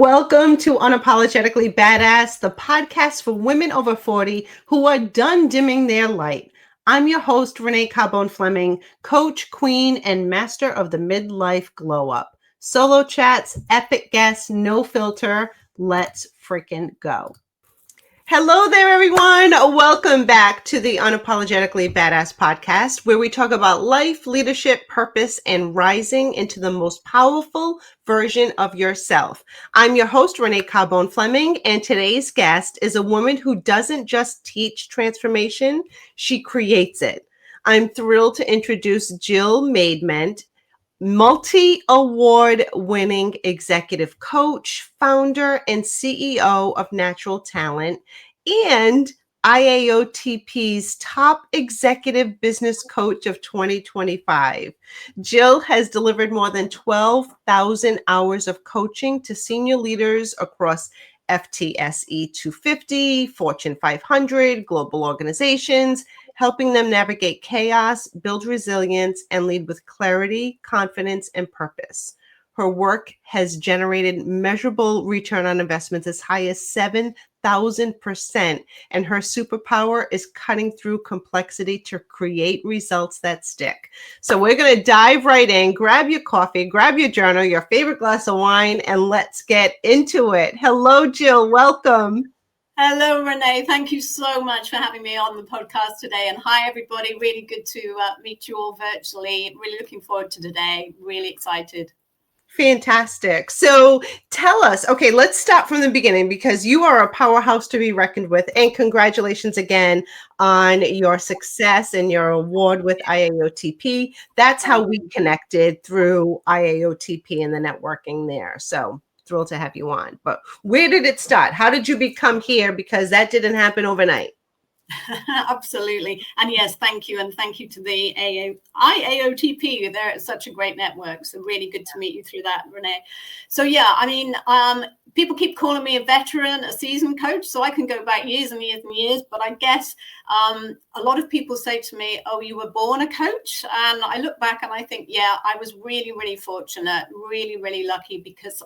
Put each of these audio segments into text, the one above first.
Welcome to Unapologetically Badass, the podcast for women over 40 who are done dimming their light. I'm your host, Renee Fleming, coach, queen, and master of the midlife glow up. Solo chats, epic guests, no filter. Let's freaking go. Hello there, everyone. Welcome back to the Unapologetically Badass podcast, where we talk about life, leadership, purpose, and rising into the most powerful version of yourself. I'm your host, Renee Fleming, and today's guest is a woman who doesn't just teach transformation, she creates it. I'm thrilled to introduce Jill Maidment, multi-award winning executive coach, founder, and CEO of Natural Talent, and IAOTP's top executive business coach of 2025. Jill has delivered more than 12,000 hours of coaching to senior leaders across FTSE250, Fortune 500, global organizations, helping them navigate chaos, build resilience, and lead with clarity, confidence, and purpose. Her work has generated measurable return on investments as high as 7,000%, and her superpower is cutting through complexity to create results that stick. So we're going to dive right in. Grab your coffee, grab your journal, your favorite glass of wine, and let's get into it. Hello, Jill. Welcome. Hello, Renee. Thank you so much for having me on the podcast today. And hi, everybody. Really good to meet you all virtually. Really looking forward to today. Really excited. Fantastic. So tell us, okay, let's start from the beginning because you are a powerhouse to be reckoned with. And congratulations again on your success and your award with IAOTP. That's how we connected through IAOTP and the networking there. So thrilled to have you on. But where did it start? How did you become here? Because that didn't happen overnight. Absolutely. And yes, thank you. And thank you to the IAOTP. They're such a great network. So really good to meet you through that, Renee. So yeah, I mean, people keep calling me a veteran, a seasoned coach. So I can go back years and years and years. But I guess a lot of people say to me, oh, you were born a coach. And I look back and I think, yeah, I was really, really fortunate, really, really lucky because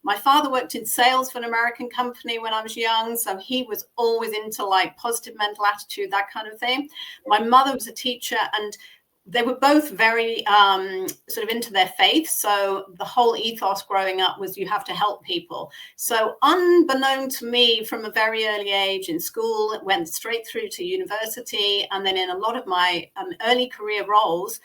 my father worked in sales for an American company when I was young. So he was always into like positive mental attitude, that kind of thing. My mother was a teacher and they were both very sort of into their faith. So the whole ethos growing up was you have to help people. So unbeknown to me from a very early age in school, it went straight through to university. And then in a lot of my early career roles,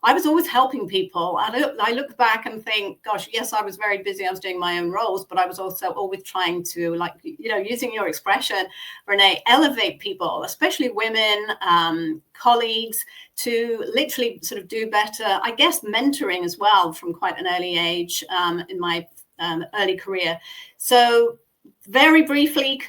I was always helping people. I look back and think, gosh, yes, I was very busy. I was doing my own roles, but I was also always trying to, like, you know, using your expression, Renee, elevate people, especially women, colleagues, to literally sort of do better. I guess mentoring as well from quite an early age in my early career. So very briefly,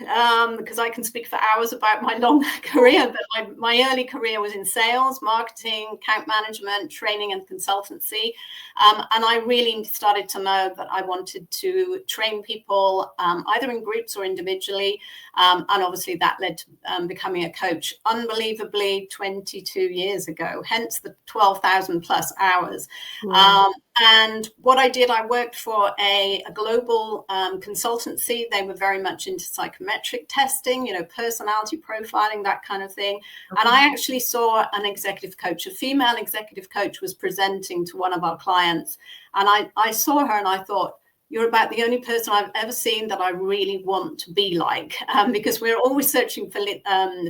because I can speak for hours about my long career, but my early career was in sales, marketing, account management, training and consultancy. And I really started to know that I wanted to train people either in groups or individually. And obviously that led to becoming a coach, unbelievably 22 years ago, hence the 12,000 plus hours. Wow. And what I did, I worked for a global consultancy. They were very much into psychometric testing, you know, personality profiling, that kind of thing. Okay. And I actually saw an executive coach, a female executive coach was presenting to one of our clients. And I saw her and I thought, you're about the only person I've ever seen that I really want to be like, because we're always searching for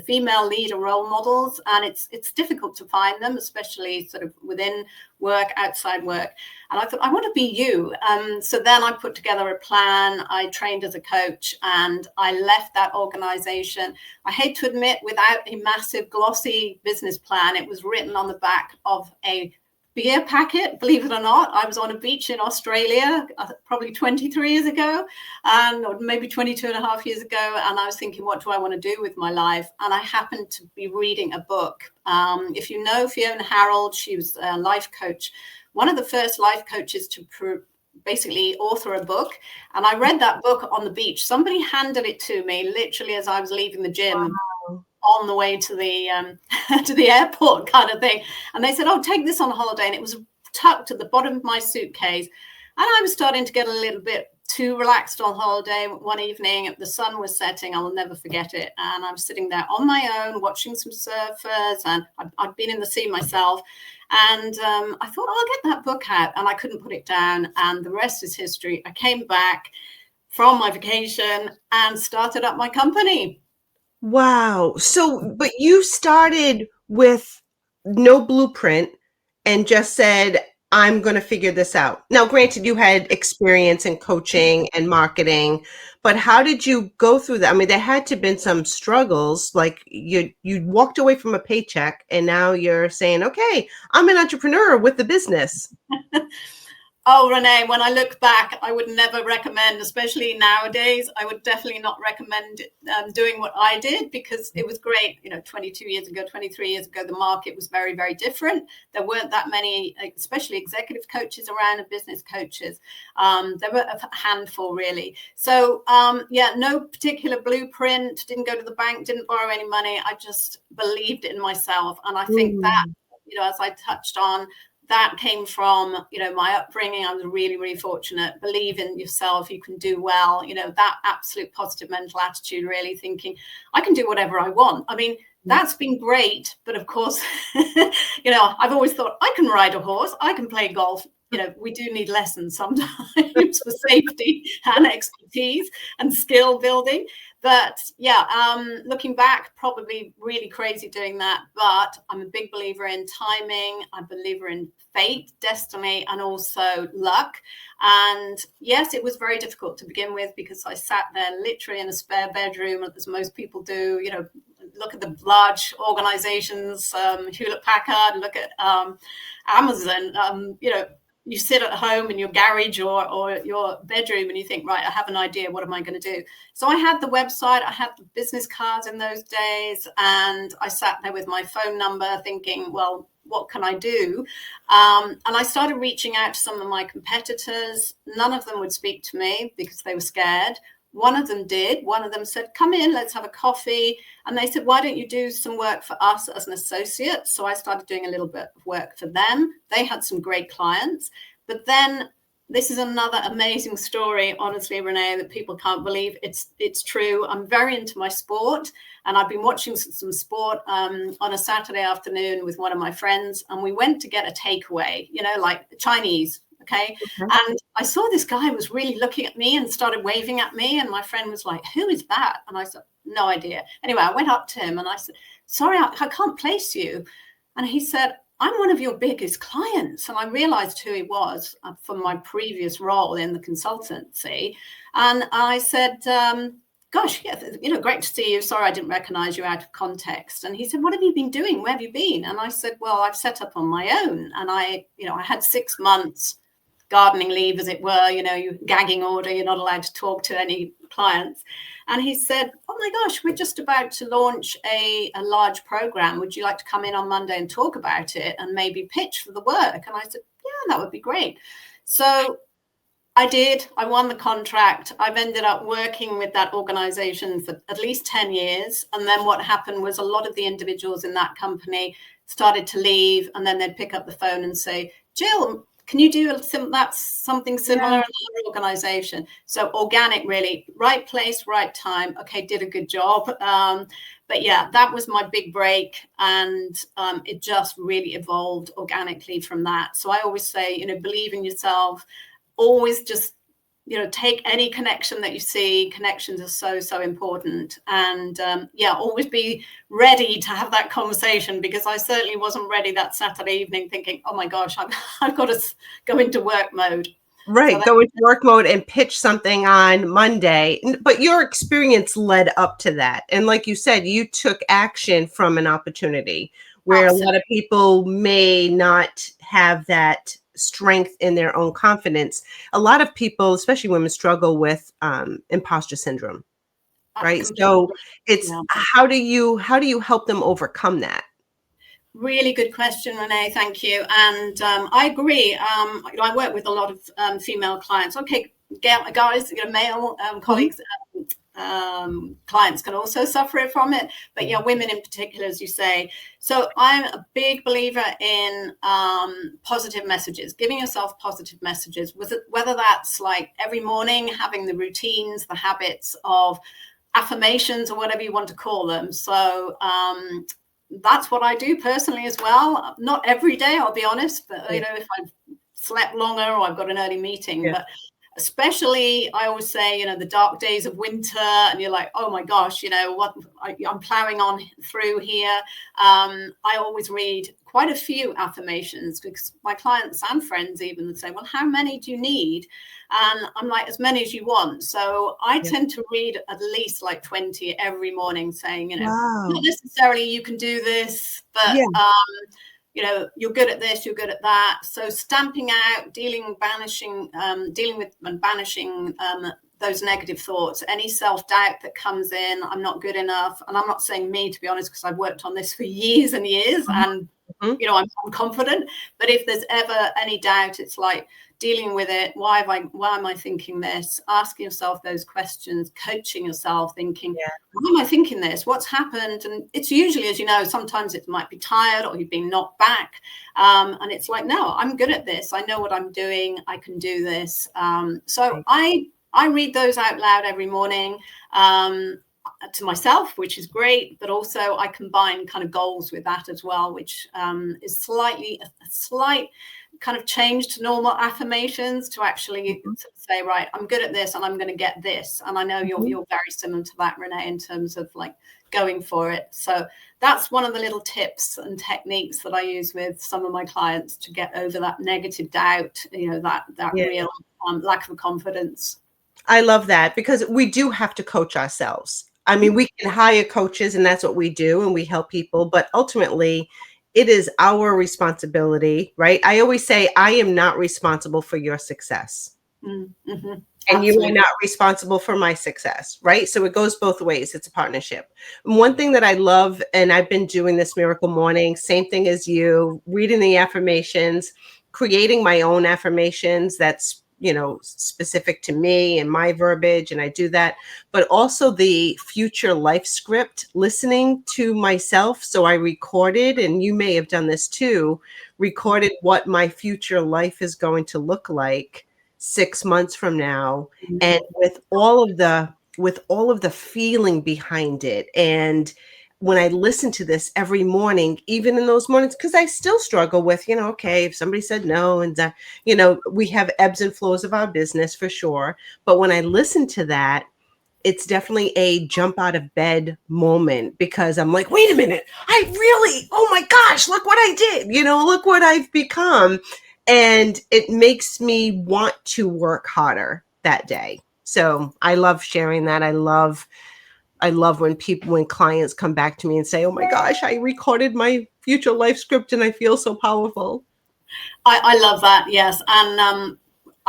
female leader role models, and it's difficult to find them, especially sort of within work, outside work. And I thought, I want to be you. So then I put together a plan. I trained as a coach and I left that organization. I hate to admit, without a massive glossy business plan. It was written on the back of a beer packet, believe it or not. I was on a beach in Australia probably 23 years ago, or maybe 22 and a half years ago. And I was thinking, what do I want to do with my life? And I happened to be reading a book. If you know Fiona Harold, she was a life coach, one of the first life coaches to basically author a book. And I read that book on the beach. Somebody handed it to me literally as I was leaving the gym. Wow. On the way to the airport kind of thing. And they said, oh, take this on holiday. And it was tucked at the bottom of my suitcase. And I was starting to get a little bit too relaxed on holiday one evening. The sun was setting. I will never forget it. And I was sitting there on my own watching some surfers, and I'd been in the sea myself. And I thought, I'll get that book out, and I couldn't put it down. And the rest is history. I came back from my vacation and started up my company. Wow. So, but you started with no blueprint and just said, I'm going to figure this out. Now, granted, you had experience in coaching and marketing, but how did you go through that? I mean, there had to have been some struggles. Like you walked away from a paycheck and now you're saying, okay, I'm an entrepreneur with the business. Oh, Renee, when I look back, I would never recommend, especially nowadays, I would definitely not recommend doing what I did, because it was great. 22 years ago, 23 years ago, the market was very, very different. There weren't that many, especially executive coaches around, and business coaches. There were a handful, really. So, no particular blueprint, didn't go to the bank, didn't borrow any money. I just believed in myself. And I think that, as I touched on, that came from, my upbringing. I was really, really fortunate. Believe in yourself. You can do well. That absolute positive mental attitude, really thinking I can do whatever I want. I mean, that's been great. But of course, I've always thought I can ride a horse. I can play golf. We do need lessons sometimes for safety and expertise and skill building. But looking back, probably really crazy doing that. But I'm a big believer in timing. I'm a believer in fate, destiny, and also luck. And yes, it was very difficult to begin with, because I sat there literally in a spare bedroom, as most people do. Look at the large organizations, Hewlett Packard, look at Amazon, you sit at home in your garage or your bedroom and you think, right, I have an idea. What am I going to do? So I had the website, I had the business cards in those days, and I sat there with my phone number thinking, well, what can I do? And I started reaching out to some of my competitors. None of them would speak to me because they were scared. One of them did. One of them said, come in, let's have a coffee. And they said, why don't you do some work for us as an associate? So I started doing a little bit of work for them. They had some great clients. But then this is another amazing story, honestly, Renee, that people can't believe. It's true. I'm very into my sport. And I've been watching some sport on a Saturday afternoon with one of my friends. And we went to get a takeaway, like Chinese. Okay. And I saw this guy was really looking at me and started waving at me. And my friend was like, who is that? And I said, no idea. Anyway, I went up to him and I said, sorry, I can't place you. And he said, I'm one of your biggest clients. And I realized who he was from my previous role in the consultancy. And I said, gosh, yeah, great to see you. Sorry, I didn't recognize you out of context. And he said, what have you been doing? Where have you been? And I said, well, I've set up on my own. And I had 6 months gardening leave, as it were, you gagging order, you're not allowed to talk to any clients. And he said, oh my gosh, we're just about to launch a large program. Would you like to come in on Monday and talk about it and maybe pitch for the work? And I said, yeah, that would be great. So I did. I won the contract. I've ended up working with that organization for at least 10 years. And then what happened was a lot of the individuals in that company started to leave, and then they'd pick up the phone and say, Jill, can you do something similar in another organization? So organic, really, right place, right time. Okay, did a good job. But yeah, that was my big break. And it just really evolved organically from that. So I always say, believe in yourself. Always just, take any connection that you see. Connections are so, so important. And always be ready to have that conversation, because I certainly wasn't ready that Saturday evening thinking, oh my gosh, I've got to go into work mode. Right. Go into work mode and pitch something on Monday. But your experience led up to that. And like you said, you took action from an opportunity where Absolutely. A lot of people may not have that strength in their own confidence. A lot of people, especially women, struggle with imposter syndrome. Right. So it's how do you help them overcome that? Really good question, Renee. Thank you. And I agree. I work with a lot of female clients. Okay, guys, male colleagues. clients can also suffer from it, but yeah, women in particular, as you say. So I'm a big believer in positive messages, giving yourself positive messages, whether that's like every morning having the routines, the habits of affirmations, or whatever you want to call them. So that's what I do personally as well. Not every day, I'll be honest, but if I've slept longer or I've got an early meeting, but especially, I always say, the dark days of winter, and you're like, oh my gosh, what I'm plowing on through here. I always read quite a few affirmations, because my clients and friends even would say, well, how many do you need? And I'm like, as many as you want. So I tend to read at least like 20 every morning, saying, not necessarily you can do this, but you're good at this, you're good at that. So stamping out, dealing with and banishing those negative thoughts, any self-doubt that comes in, I'm not good enough. And I'm not saying me, to be honest, because I've worked on this for years and years, and I'm confident. But if there's ever any doubt, it's like dealing with it. Why am I thinking this? Asking yourself those questions, coaching yourself, thinking, why am I thinking this? What's happened? And it's usually, as you know, sometimes it might be tired, or you've been knocked back. And it's like, no, I'm good at this. I know what I'm doing. I can do this. So I read those out loud every morning to myself, which is great. But also I combine kind of goals with that as well, which is a slight kind of change to normal affirmations, to actually say, right, I'm good at this and I'm going to get this. And I know you're very similar to that, Renee, in terms of like going for it. So that's one of the little tips and techniques that I use with some of my clients to get over that negative doubt, that real lack of confidence. I love that, because we do have to coach ourselves. I mean, we can hire coaches, and that's what we do, and we help people, but ultimately it is our responsibility, right? I always say, I am not responsible for your success. Mm-hmm. And you are not responsible for my success, right? So it goes both ways. It's a partnership. And one thing that I love, and I've been doing this Miracle Morning, same thing as you, reading the affirmations, creating my own affirmations that's specific to me and my verbiage, and I do that, but also the future life script, listening to myself. So I recorded, and you may have done this too, recorded what my future life is going to look like 6 months from now, and with all of the feeling behind it. And when I listen to this every morning, even in those mornings, because I still struggle with, okay, if somebody said no, and we have ebbs and flows of our business for sure. But when I listen to that, it's definitely a jump out of bed moment, because I'm like, wait a minute, oh my gosh, look what I did, look what I've become. And it makes me want to work harder that day. So I love sharing that. I love when clients come back to me and say, oh my gosh, I recorded my future life script and I feel so powerful. I love that. Yes. And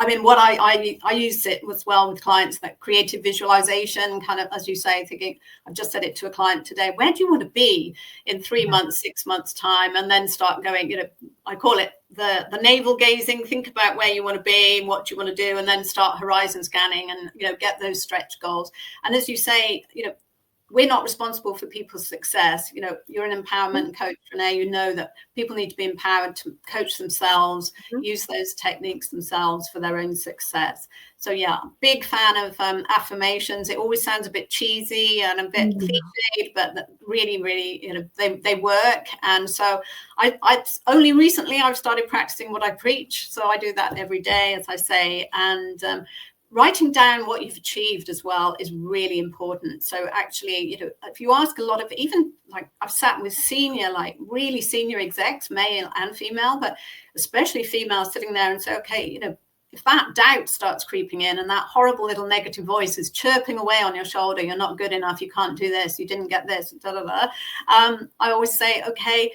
I mean, what I use it as well with clients, that creative visualization, kind of, as you say, thinking, I've just said it to a client today, where do you want to be in 3 months, 6 months time? And then start going, I call it the navel gazing. Think about where you want to be, what you want to do, and then start horizon scanning and, get those stretch goals. And as you say, we're not responsible for people's success. You're an empowerment coach, Renee. You know that people need to be empowered to coach themselves, use those techniques themselves for their own success. So yeah, big fan of affirmations. It always sounds a bit cheesy and a bit cliched, but really, really, they work. And so I only recently I've started practicing what I preach. So I do that every day, as I say, and writing down what you've achieved as well is really important. So actually, if you ask a lot of, even like I've sat with really senior execs, male and female, but especially female, sitting there and say, okay, if that doubt starts creeping in and that horrible little negative voice is chirping away on your shoulder, you're not good enough, you can't do this, you didn't get this, I always say, okay,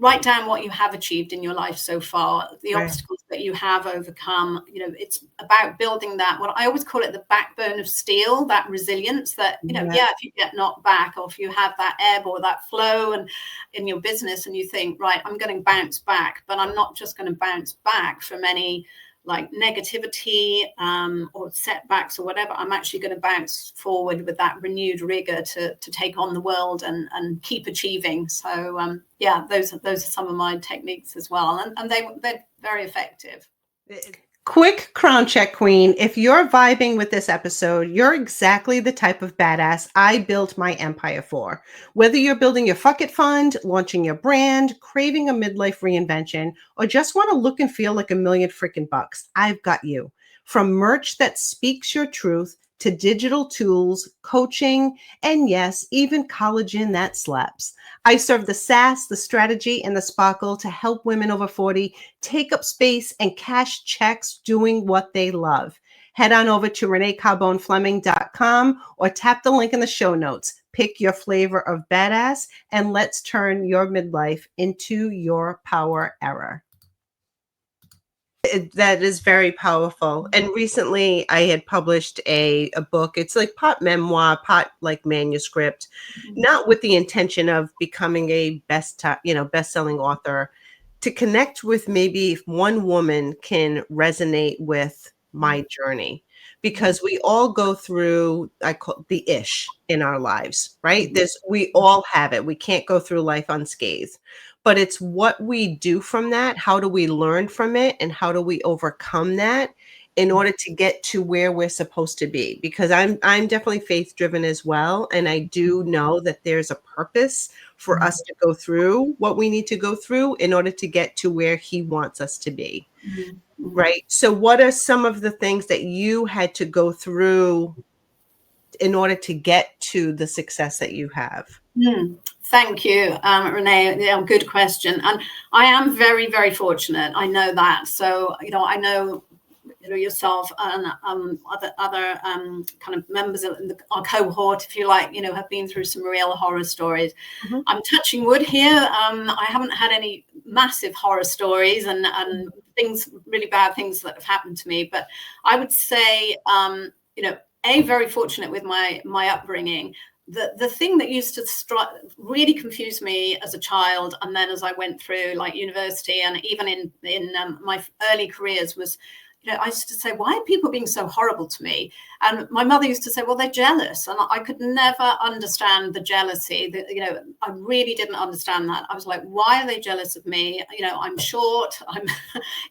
write down what you have achieved in your life so far, the obstacles that you have overcome. It's about building that, what I always call it, the backbone of steel, that resilience that, if you get knocked back, or if you have that ebb or that flow and in your business, and you think, right, I'm going to bounce back, but I'm not just going to bounce back from any like negativity or setbacks or whatever, I'm actually going to bounce forward with that renewed rigor to take on the world and keep achieving. So yeah, those are some of my techniques as well, and they're very effective. Quick crown check, Queen. If you're vibing with this episode, you're exactly the type of badass I built my empire for. Whether you're building your fuck it fund, launching your brand, craving a midlife reinvention, or just want to look and feel like $1 million freaking bucks, I've got you. From merch that speaks your truth to digital tools, coaching, and yes, even collagen that slaps. I serve the sass, the strategy, and the sparkle to help women over 40 take up space and cash checks doing what they love. Head on over to reneecarbonefleming.com or tap the link in the show notes. Pick your flavor of badass and let's turn your midlife into your power era. That is very powerful. And recently I had published a book. It's like part memoir, part like manuscript, not with the intention of becoming a best-selling author, to connect with maybe if one woman can resonate with my journey, because we all go through, I call the ish in our lives, right? We all have it. We can't go through life unscathed. But it's what we do from that. How do we learn from it? And how do we overcome that in order to get to where we're supposed to be? Because I'm definitely faith driven as well. And I do know that there's a purpose for us to go through what we need to go through in order to get to where he wants us to be. Right. So what are some of the things that you had to go through in order to get to the success that you have? Thank you, Renee. Yeah, good question. And I am very, very fortunate. I know that. So, I know yourself and other kind of members of our cohort, if you like, have been through some real horror stories. I'm touching wood here. I haven't had any massive horror stories and things, really bad things that have happened to me. But I would say, very fortunate with my upbringing. The thing that used to really confuse me as a child, and then as I went through like university and even in my early careers was, I used to say, why are people being so horrible to me? And my mother used to say, well, they're jealous. And I could never understand the jealousy. I really didn't understand that. I was like, why are they jealous of me? I'm short. I'm,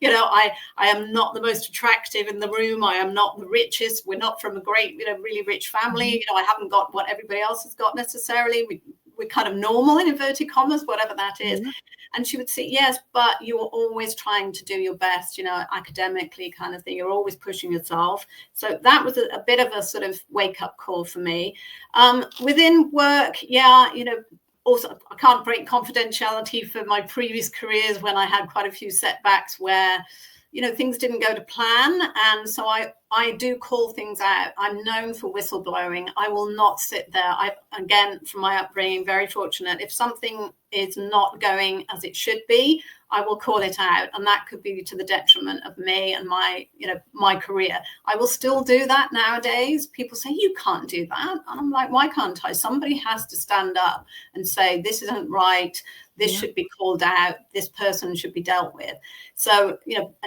I am not the most attractive in the room. I am not the richest. We're not from a great, really rich family. I haven't got what everybody else has got necessarily. We're kind of normal in inverted commas, whatever that is. And she would say, yes, but you're always trying to do your best, academically kind of thing. You're always pushing yourself. So that was a bit of a sort of wake up call for me. Within work, also I can't break confidentiality for my previous careers when I had quite a few setbacks where, things didn't go to plan. And so I do call things out. I'm known for whistleblowing. I will not sit there. Again, from my upbringing, very fortunate. If something is not going as it should be, I will call it out. And that could be to the detriment of me and my career. I will still do that nowadays. People say, you can't do that. And I'm like, why can't I? Somebody has to stand up and say, this isn't right. This should be called out. This person should be dealt with. So,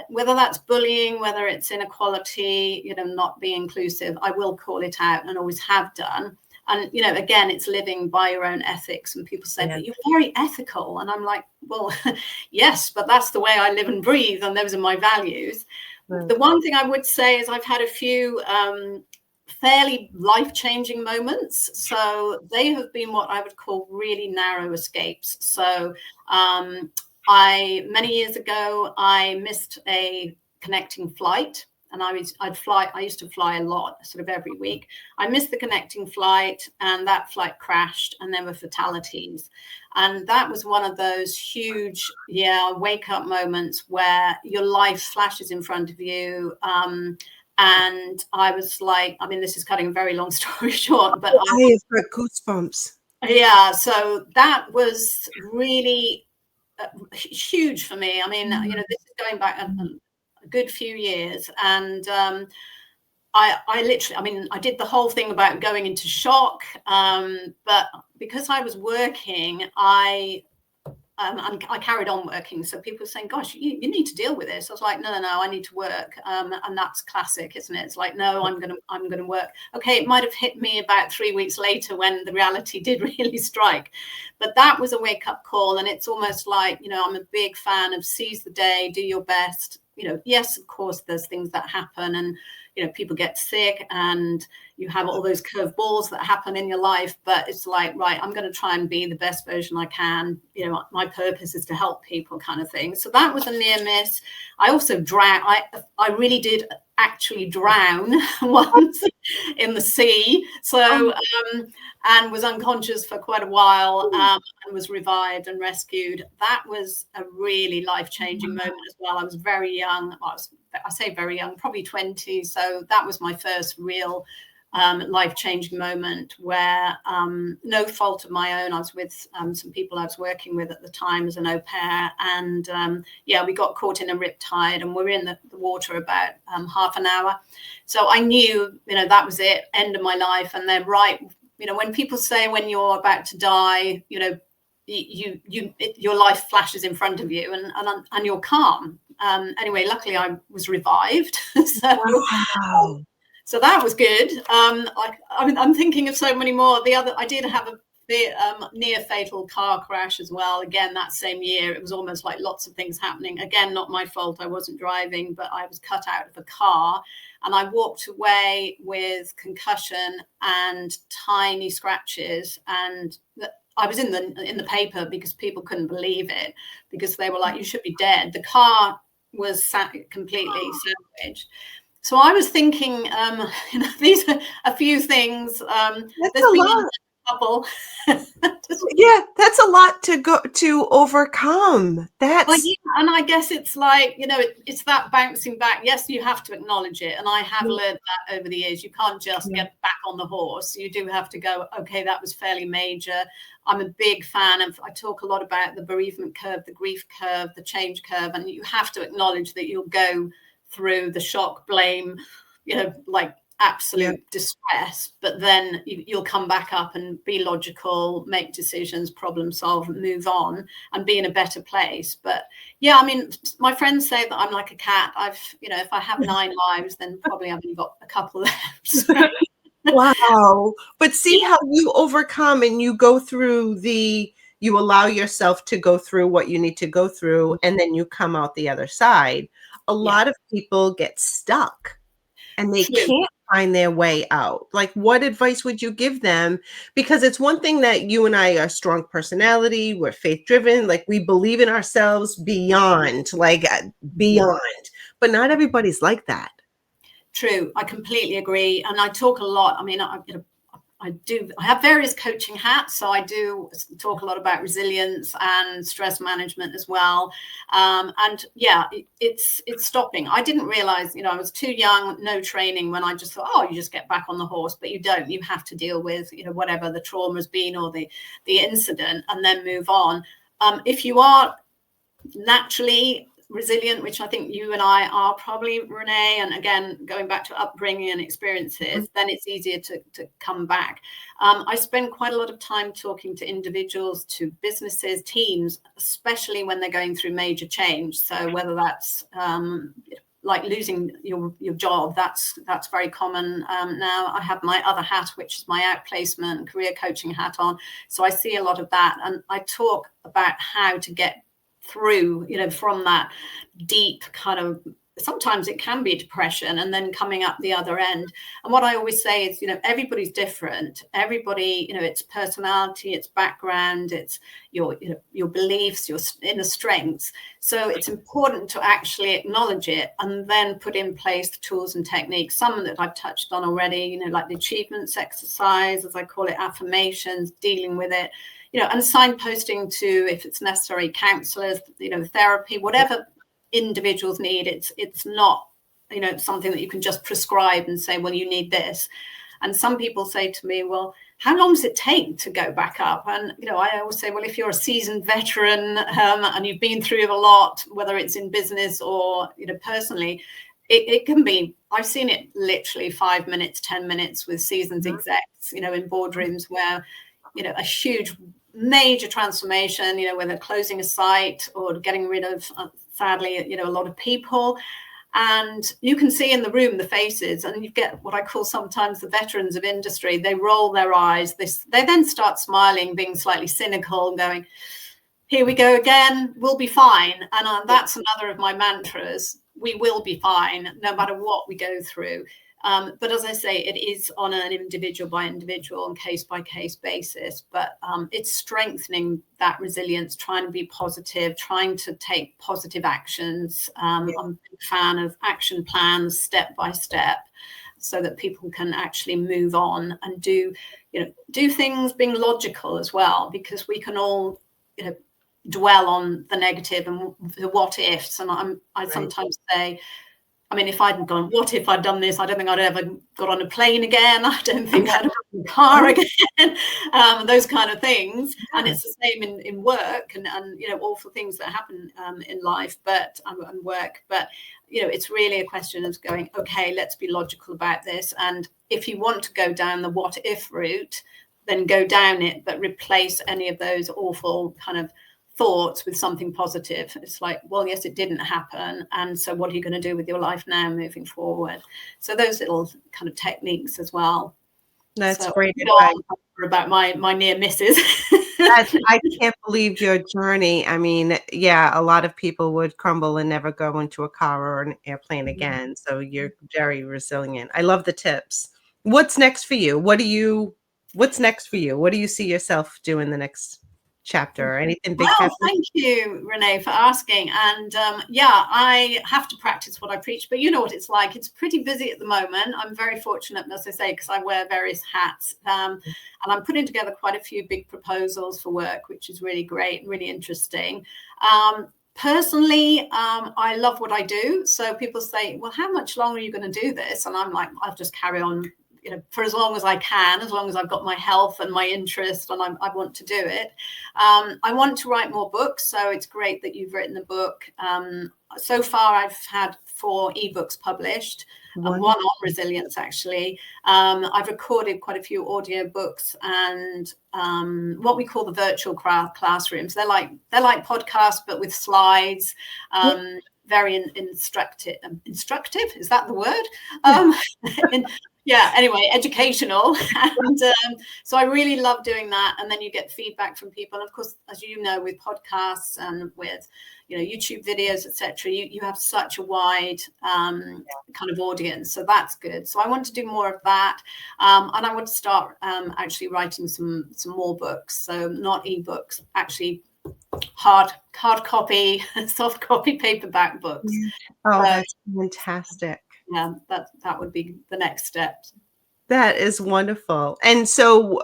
whether that's bullying, whether it's inequality, not being inclusive, I will call it out and always have done. And, again, it's living by your own ethics. And people say, but you're very ethical. And I'm like, well, yes, but that's the way I live and breathe. And those are my values. The one thing I would say is I've had a few fairly life-changing moments. So they have been what I would call really narrow escapes. So many years ago, I missed a connecting flight. And I used to fly a lot, sort of every week. I missed the connecting flight and that flight crashed and there were fatalities. And that was one of those huge, wake up moments where your life flashes in front of you. And I was like, this is cutting a very long story short, but I have got goosebumps. Yeah. So that was really huge for me. This is going back a good few years. And I literally, I did the whole thing about going into shock. But because I was working, I and I carried on working. So people were saying, gosh, you need to deal with this. I was like, no, I need to work. And that's classic, isn't it? It's like, no, I'm going to work. Okay, it might have hit me about 3 weeks later when the reality did really strike. But that was a wake-up call. And it's almost like, I'm a big fan of seize the day, do your best. Yes, of course, there's things that happen, and people get sick, and you have all those curveballs that happen in your life. But it's like, right, I'm going to try and be the best version I can. My purpose is to help people, kind of thing. So that was a near miss. I also drowned. I really did actually drown once in the sea. So and was unconscious for quite a while, and was revived and rescued. That was a really life-changing moment as well. I was very young. I say very young, probably 20. So that was my first real life-changing moment where no fault of my own. I was with some people I was working with at the time as an au pair, and we got caught in a rip tide, and we were in the water about half an hour. So I knew, that was it, end of my life. And they're right. When people say when you're about to die, your life flashes in front of you, and you're calm. Anyway, luckily I was revived. So that was good. I'm thinking of so many more. I did have a near fatal car crash as well. Again, that same year, it was almost like lots of things happening. Again, not my fault. I wasn't driving, but I was cut out of a car, and I walked away with concussion and tiny scratches. And I was in the paper because people couldn't believe it, because they were like, you should be dead. The car was completely salvaged. So I was thinking, these are a few things. That's a lot. Couple. Yeah, that's a lot to overcome. And I guess it's like, it's that bouncing back. Yes, you have to acknowledge it. And I have learned that over the years. You can't just get back on the horse. You do have to go, okay, that was fairly major. I'm a big fan of, I talk a lot about the bereavement curve, the grief curve, the change curve. And you have to acknowledge that you'll go through the shock, blame, like absolute distress, but then you'll come back up and be logical, make decisions, problem solve, move on, and be in a better place. But my friends say that I'm like a cat. If I have 9 lives, then probably I've only got a couple left. Wow. But see how you overcome, and you go through you allow yourself to go through what you need to go through, and then you come out the other side. A lot of people get stuck, and they can't find their way out. Like, what advice would you give them? Because it's one thing that you and I are strong personality, we're faith driven, like we believe in ourselves beyond, but not everybody's like that. True. I completely agree. And I talk a lot. I mean, I have various coaching hats. So I do talk a lot about resilience and stress management as well. It's stopping. I didn't realize, I was too young, no training, when I just thought, oh, you just get back on the horse. But you don't. You have to deal with, whatever the trauma has been or the incident, and then move on. If you are naturally resilient, which I think you and I are probably, Renee, and again, going back to upbringing and experiences, then it's easier to come back. I spend quite a lot of time talking to individuals, to businesses, teams, especially when they're going through major change. So whether that's like losing your job, that's very common now. I have my other hat, which is my outplacement career coaching hat on. So I see a lot of that, and I talk about how to get through, from that deep kind of, sometimes it can be depression, and then coming up the other end. And what I always say is, everybody's different. Everybody, it's personality, it's background, it's your beliefs, your inner strengths. So it's important to actually acknowledge it and then put in place the tools and techniques, some that I've touched on already, like the achievements exercise, as I call it, affirmations, dealing with it, and signposting to, if it's necessary, counselors, therapy, whatever individuals need. It's not, something that you can just prescribe and say, well, you need this. And some people say to me, well, how long does it take to go back up? And, I always say, well, if you're a seasoned veteran and you've been through a lot, whether it's in business or, personally, it can be, I've seen it literally 5 minutes, 10 minutes with seasoned execs, in boardrooms where, a huge major transformation, whether closing a site or getting rid of, sadly, a lot of people. And you can see in the room the faces, and you get what I call sometimes the veterans of industry. They roll their eyes. They then start smiling, being slightly cynical, going, here we go again, we'll be fine. And that's another of my mantras. We will be fine, no matter what we go through. But as I say, it is on an individual by individual and case by case basis. But it's strengthening that resilience, trying to be positive, trying to take positive actions. I'm a big fan of action plans, step by step, so that people can actually move on and do things being logical as well, because we can all, dwell on the negative and the what ifs. And I sometimes say, if I'd gone, what if I'd done this? I don't think I'd ever got on a plane again. I don't think I'd have a car again. Those kind of things. Yeah. And it's the same in work and awful things that happen in life, and work. But it's really a question of going, okay, let's be logical about this. And if you want to go down the what if route, then go down it, but replace any of those awful kind of thoughts with something positive. It's like, well, yes, it didn't happen, and so what are you going to do with your life now moving forward? So those little kind of techniques as well. That's great advice. About my near misses. I can't believe your journey. A lot of people would crumble and never go into a car or an airplane again. So you're very resilient. I love the tips. What's next for you? What do you see yourself doing the next chapter? Anything big? Well, thank you, Renee, for asking. And I have to practice what I preach, but you know what it's like. It's pretty busy at the moment. I'm very fortunate, as I say, because I wear various hats, and I'm putting together quite a few big proposals for work, which is really great and really interesting. Personally, I love what I do. So people say, well, how much longer are you going to do this? And I'm like, I'll just carry on for as long as I can, as long as I've got my health and my interest and I want to do it. I want to write more books. So it's great that you've written the book. So far, I've had 4 ebooks published, and 1 on resilience, actually. I've recorded quite a few audio books and what we call the virtual classrooms. They're like podcasts, but with slides. Very instructive. Is that the word? Anyway, educational. And so I really love doing that. And then you get feedback from people. And of course, as you know, with podcasts and with, YouTube videos, etc., you have such a wide kind of audience. So that's good. So I want to do more of that. And I want to start actually writing some more books. So not ebooks, actually hard copy, soft copy, paperback books. Oh, that's fantastic. Yeah, that would be the next step. That is wonderful. And so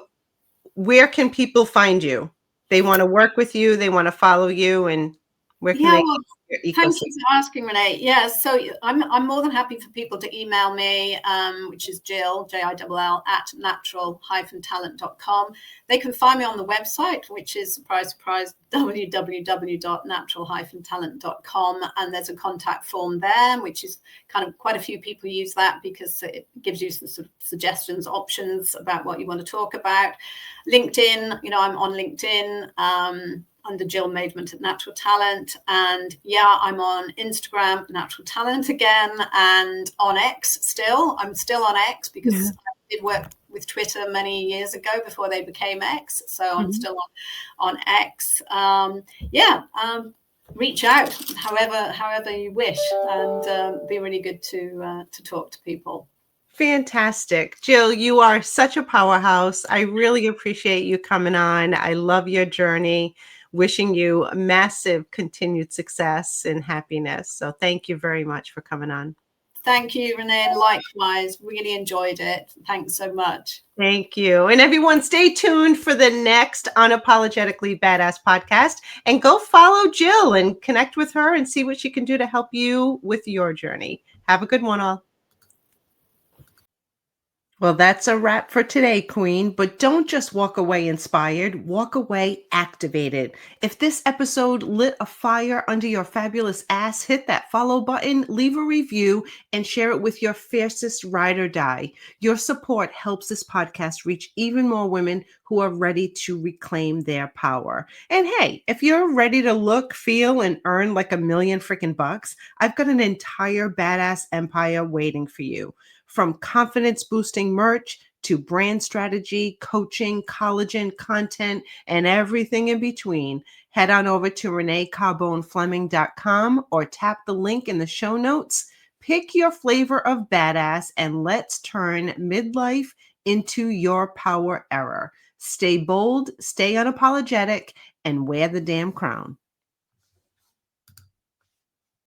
where can people find you? They want to work with you, they want to follow you, and where can they? Thank you for asking, Renee. Yeah, so I'm more than happy for people to email me, which is Jill, Jill, at natural-talent.com. They can find me on the website, which is, surprise, surprise, www.natural-talent.com. And there's a contact form there, which is kind of quite a few people use that because it gives you some sort of suggestions, options about what you want to talk about. LinkedIn, I'm on LinkedIn. Under Jill Maidment at Natural Talent. And I'm on Instagram, Natural Talent again, and on X still. I'm still on X because I did work with Twitter many years ago before they became X. So I'm still on X. Reach out however you wish, and be really good to talk to people. Fantastic. Jill, you are such a powerhouse. I really appreciate you coming on. I love your journey. Wishing you massive continued success and happiness. So thank you very much for coming on. Thank you, Renee. Likewise, really enjoyed it. Thanks so much. Thank you. And everyone, stay tuned for the next Unapologetically Badass podcast, and go follow Jill and connect with her and see what she can do to help you with your journey. Have a good one, all. Well, that's a wrap for today, Queen. But don't just walk away inspired, walk away activated. If this episode lit a fire under your fabulous ass, hit that follow button, leave a review, and share it with your fiercest ride or die. Your support helps this podcast reach even more women who are ready to reclaim their power. And hey, if you're ready to look, feel, and earn like a million freaking bucks, I've got an entire badass empire waiting for you. From confidence boosting merch to brand strategy, coaching, collagen content, and everything in between, head on over to reneecarbonefleming.com or tap the link in the show notes. Pick your flavor of badass and let's turn midlife into your power era. Stay bold, stay unapologetic, and wear the damn crown.